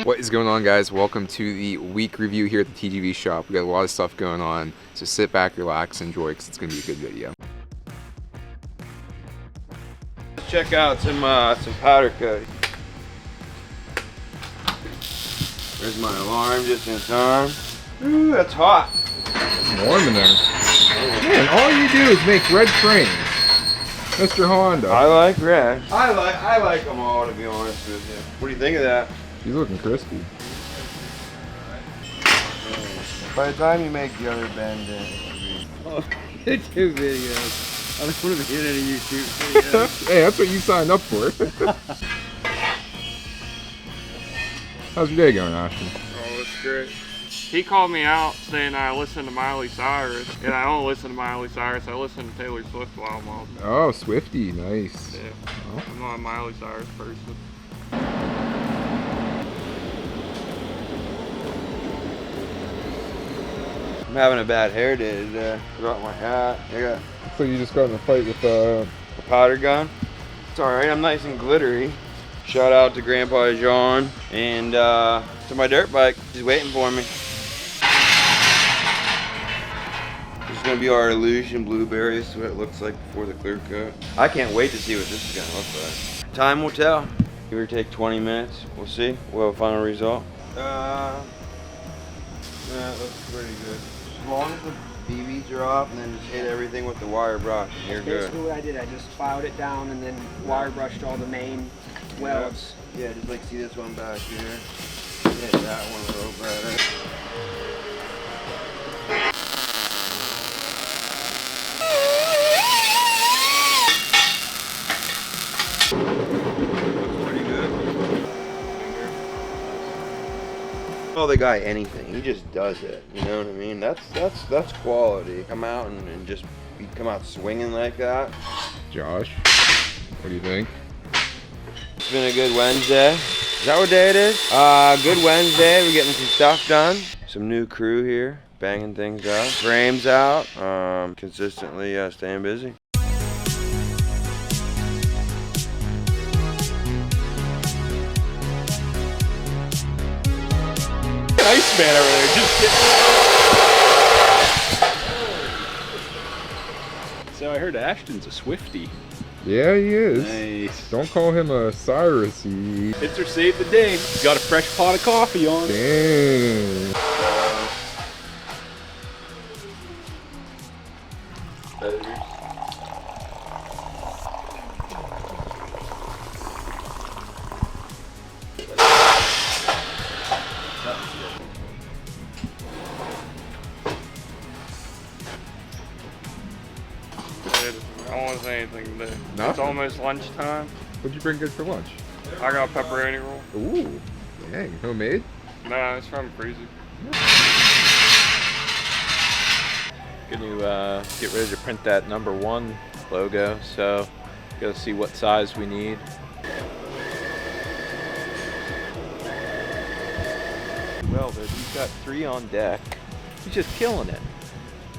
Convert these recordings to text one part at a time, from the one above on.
What is going on, guys? Welcome to the week review here at the TGV shop. We got a lot of stuff going on, so sit back, relax, enjoy, because it's going to be a good video. Let's check out some powder coat. There's my alarm just in time. Ooh, that's hot. It's warm in there. Man, all you do is make red frames, Mr. Honda. I like red. I like them all, to be honest with you. What do you think of that? He's looking crispy. By the time you make the other bend in. Oh, YouTube videos. I don't want to be in any YouTube videos. Hey, that's what you signed up for. How's your day going, Ashton? Oh, it's great. He called me out saying I listen to Miley Cyrus, and I don't listen to Miley Cyrus. I listen to Taylor Swift while I'm on. Oh, Swifty, nice. Yeah, Oh. I'm not a Miley Cyrus person. I'm having a bad hair day today. Forgot my hat. So you just got in a fight with A powder gun. It's alright, I'm nice and glittery. Shout out to Grandpa John and to my dirt bike. He's waiting for me. This is gonna be our Illusion Blueberry. This is what it looks like before the clear coat. I can't wait to see what this is gonna look like. Time will tell. Give or take 20 minutes. We'll see. We'll have a final result. Yeah, it looks pretty good. As long as the BBs are off, and then just hit everything with the wire brush, and you're good. Basically what I did, I just filed it down and then wire brushed all the main welds. Yeah, just like see this one back here. Hit that one a little better. Looks pretty good. Tell the guy anything, he just does it. You know what I mean? That's quality. Come out and just come out swinging like that. Josh. What do you think? It's been a good Wednesday. Is that what day it is? Good Wednesday. We're getting some stuff done. Some new crew here, banging things out. Frames out. Consistently staying busy. Iceman over there, just kidding. So I heard Ashton's a Swiftie. Yeah, he is. Nice. Don't call him a Cyrus-y. Hitzer saved the day. Got a fresh pot of coffee on. Dang. I don't want to say anything today. Nothing? It's almost lunchtime. What'd you bring good for lunch? I got a pepperoni roll. Ooh, dang, homemade? Nah, it's from freezer. Gonna get ready to print that #1 logo, so gotta see what size we need. Well, he's got 3 on deck. He's just killing it.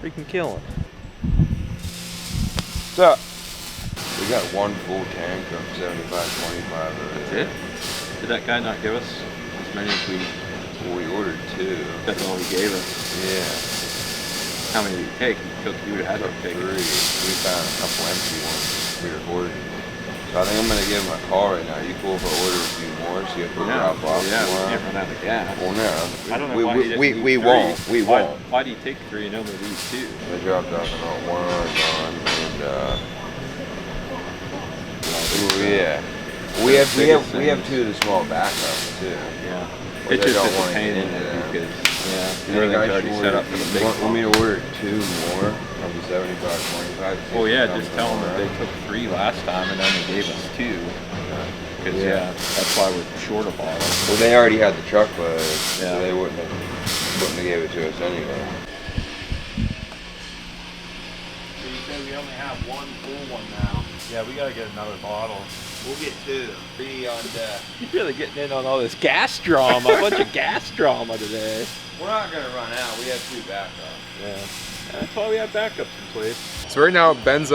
Freaking killing it. What's up? We got one full tank of 75-25 of it. That's it? Did that guy not give us as many as we... Well, we ordered 2. That's all he gave us. Yeah. How many did he take? You would have had to take 3. We found a couple empty ones. We recorded. So I think I'm gonna give him a call right now. You cool if I order a few more? See if we'll drop off Yeah, we tomorrow? can't run out of gas. Well, no. I don't know why he doesn't we need 3. won't. We won't. Why do you take 3 and only leave 2? They dropped off about 1 on and yeah. We have 2 of the small backups too. Yeah. But It's they just don't a wanna pain get in into it that. because You everything's guys already should set order- up for the big Want one. me to order 2 more of the 75-25? Well, yeah, just tell them that they took 3 last time and only gave us 2. Because Yeah. that's why we're short a bottle. Well, they already had the truck load, Yeah. so they wouldn't have gave it to us anyway. So you said we only have 1 full one now. Yeah, we gotta get another bottle. We'll get 2. 3 on deck. You're really getting in on all this gas drama, a bunch of gas drama today. We're not gonna run out. We have 2 backups. Yeah. That's why we have backups in place. So right now, Ben's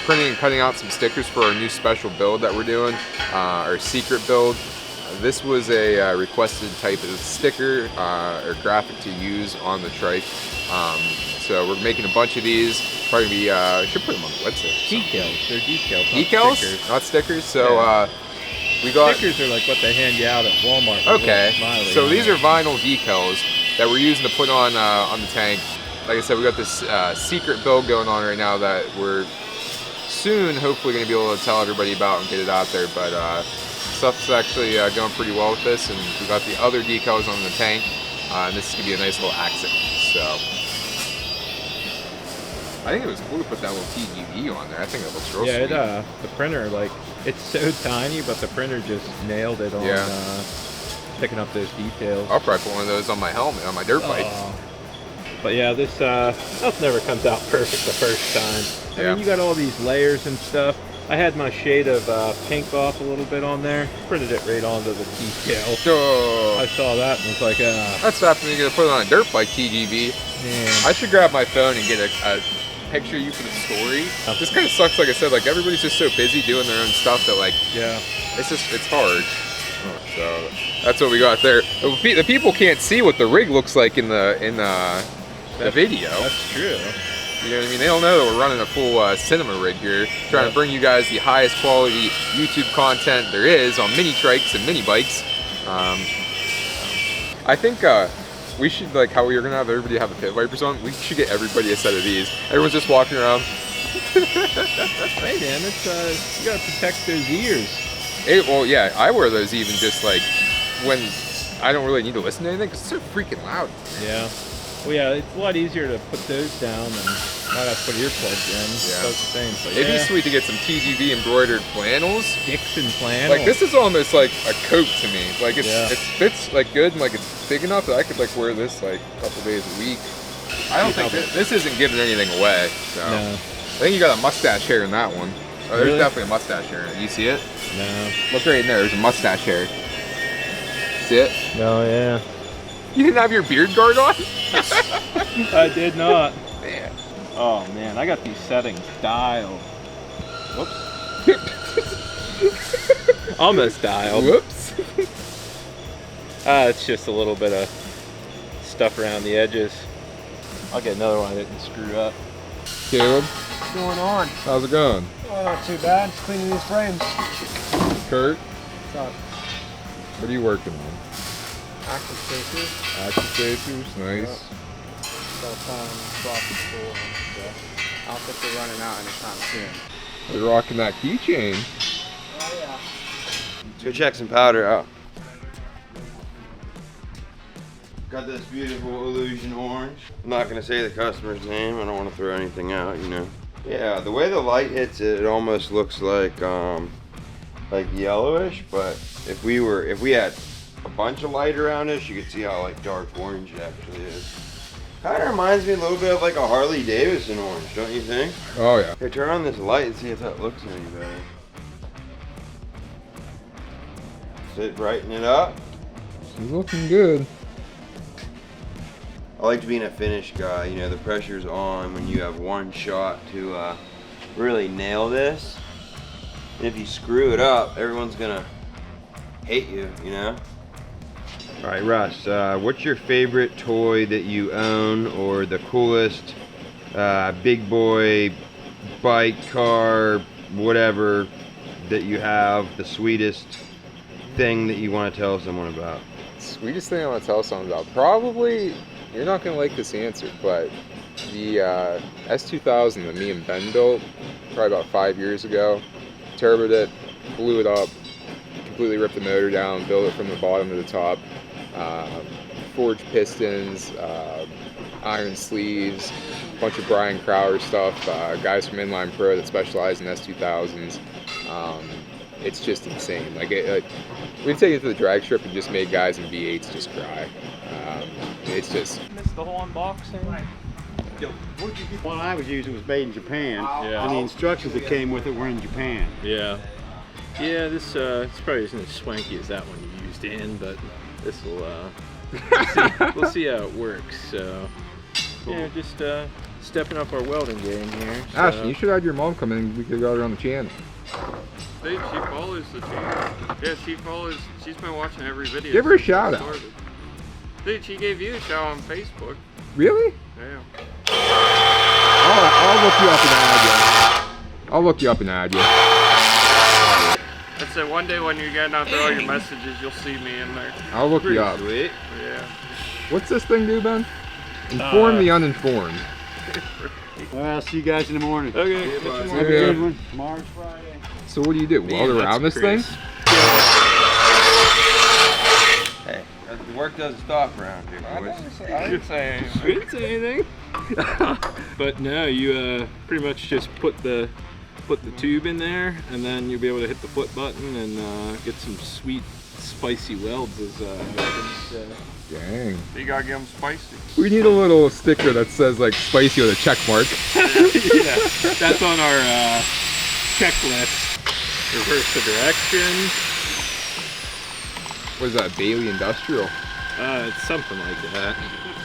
printing and cutting out some stickers for our new special build that we're doing, our secret build. this was a requested type of sticker or graphic to use on the Trike. So we're making a bunch of these. Probably gonna be, should put them on the website. Decals. They're decals. Decals? Stickers. Not stickers. So Yeah. we got. Stickers are like what they hand you out at Walmart. with Okay. a little smiley So on these it. are vinyl decals that we're using to put on the tank. Like I said, we got this secret build going on right now that we're soon hopefully going to be able to tell everybody about and get it out there. But stuff's actually going pretty well with this, and we got the other decals on the tank, and this is going to be a nice little accent. So I think it was cool to put that little TGV on there. I think it looks real Yeah, sweet. the printer, like, it's so tiny, but the printer just nailed it on picking up those details. I'll probably put one of those on my helmet, on my dirt bike. But yeah, this stuff never comes out perfect the first time. I Yeah. mean, you got all these layers and stuff. I had my shade of pink off a little bit on there. Printed it right onto the decal. Oh, I saw that and was like, that's happening. You're gonna put it on a dirt bike TGV. man. I should grab my phone and get a picture of you for the story. This kind of sucks. Like I said, like everybody's just so busy doing their own stuff that like Yeah. it's hard. So that's what we got there. The people can't see what the rig looks like in the video. That's true. You know what I mean? They don't know that we're running a full cinema rig here, trying to bring you guys the highest quality YouTube content there is on mini trikes and mini bikes. I think we should, like how we were gonna have everybody have a pit vipers on, we should get everybody a set of these. Everyone's just walking around. Hey man, it's you gotta protect those ears. Well, yeah, I wear those even just like when I don't really need to listen to anything because it's so freaking loud. Yeah. Well, yeah, it's a lot easier to put those down than not have to put earplugs in. Yeah. Both the same. But It'd yeah, be sweet to get some TGV embroidered flannels. Dixon flannel. Like this is almost like a coat to me. Like it fits like good and like it's big enough that I could like wear this like a couple days a week. I don't think this isn't giving anything away. So No. I think you got a mustache hair in that one. Oh, there's Really? definitely a mustache hair. You see it? No. Look right in there. There's a mustache hair. See it? No, yeah. You didn't have your beard guard on? I did not. Man. Oh man, I got these settings dialed. Whoops. Almost dialed. Whoops. It's just a little bit of stuff around the edges. I'll get another one I didn't screw up. Caleb, What's going on? how's it going? Oh, not too bad. Just cleaning these frames. Kurt, What's up? what are you working on? Active spacers. Action spacers, nice. Got profit for the outfits are running out anytime soon. You're rocking that keychain. Oh yeah. Let's go check some powder out. Got this beautiful illusion orange. I'm not gonna say the customer's name. I don't want to throw anything out, you know. Yeah, the way the light hits it, it almost looks like yellowish. But if we had a bunch of light around us, you could see how like dark orange it actually is. Kind of reminds me a little bit of like a Harley Davidson orange, don't you think? Oh yeah. Hey, turn on this light and see if that looks any better. Does it brighten it up? She's looking good. I like to be a finish guy. You know, the pressure's on when you have one shot to really nail this. And if you screw it up, everyone's gonna hate you, you know? All right, Russ, what's your favorite toy that you own, or the coolest big boy bike, car, whatever that you have, the sweetest thing that you want to tell someone about? Sweetest thing I want to tell someone about. Probably, you're not going to like this answer, but the S2000 that me and Ben built probably about 5 years ago, turboed it, blew it up, completely ripped the motor down, built it from the bottom to the top, forged pistons, iron sleeves, a bunch of Brian Crowder stuff, guys from Inline Pro that specialize in S2000s. It's just insane. Like we take it to the drag strip and just made guys in V8s just cry. It's just. Missed the whole unboxing. One I was using was made in Japan, Yeah. and the instructions that came with it were in Japan. Yeah. Yeah, this this probably isn't as swanky as that one you used in, but this will we'll see how it works. So yeah, just stepping up our welding game here. So. Ashton, you should have your mom come in. We could have got her on the channel. Dude, she follows the channel. Yeah, she follows. She's been watching every video. Give her a since shout it out. started. Dude, she gave you a shout on Facebook. Really? Yeah. I'll look you up and add you. I'll look you up and add you. I said one day when you're getting out there all your messages, you'll see me in there. I'll look Pretty you up. sweet. Yeah. What's this thing do, Ben? Inform the uninformed. Well, I'll see you guys in the morning. Okay. Yeah. Have a good one. Tomorrow's Friday. So what do? Man, Weld that's around this thing? crisp. Hey, the work doesn't stop around here, boys. I didn't say anything. I didn't say anything. But no, you pretty much just put the tube in there, and then you'll be able to hit the flip button and get some sweet, spicy welds. As Dang. You gotta get them spicy. We need a little sticker that says like spicy with a check mark. yeah, that's on our checklist. Reverse the direction. What is that, Bailey Industrial? It's something like that.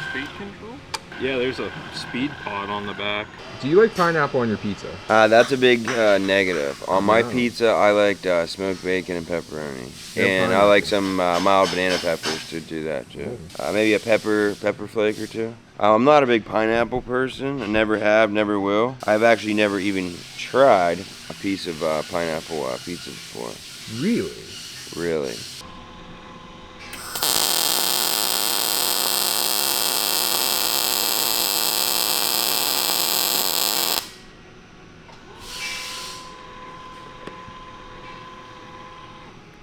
Speed control? Yeah, there's a speed pod on the back. Do you like pineapple on your pizza? That's a big negative. On my No. pizza, I liked smoked bacon and pepperoni, Yeah, and I pineapple. like some mild banana peppers to do that too. Maybe a pepper flake or two. I'm not a big pineapple person. I never have, never will. I've actually never even tried a piece of pineapple pizza before. Really? Really.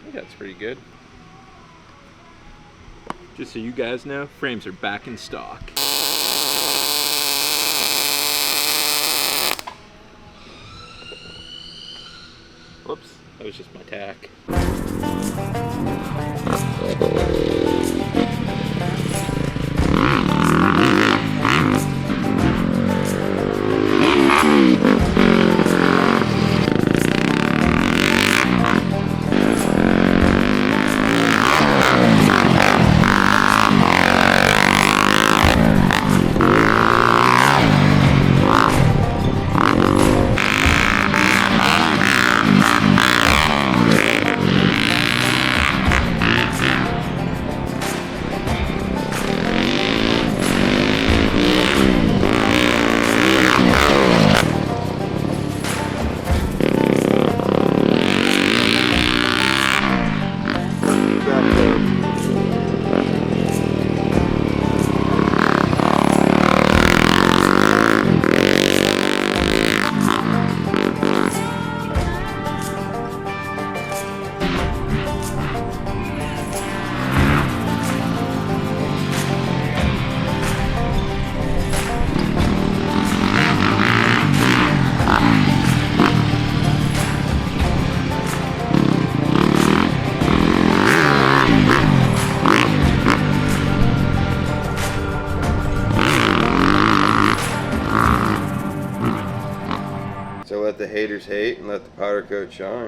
I think that's pretty good. Just so you guys know, frames are back in stock. Whoops, that was just my tack. So let the haters hate and let the powder coat shine.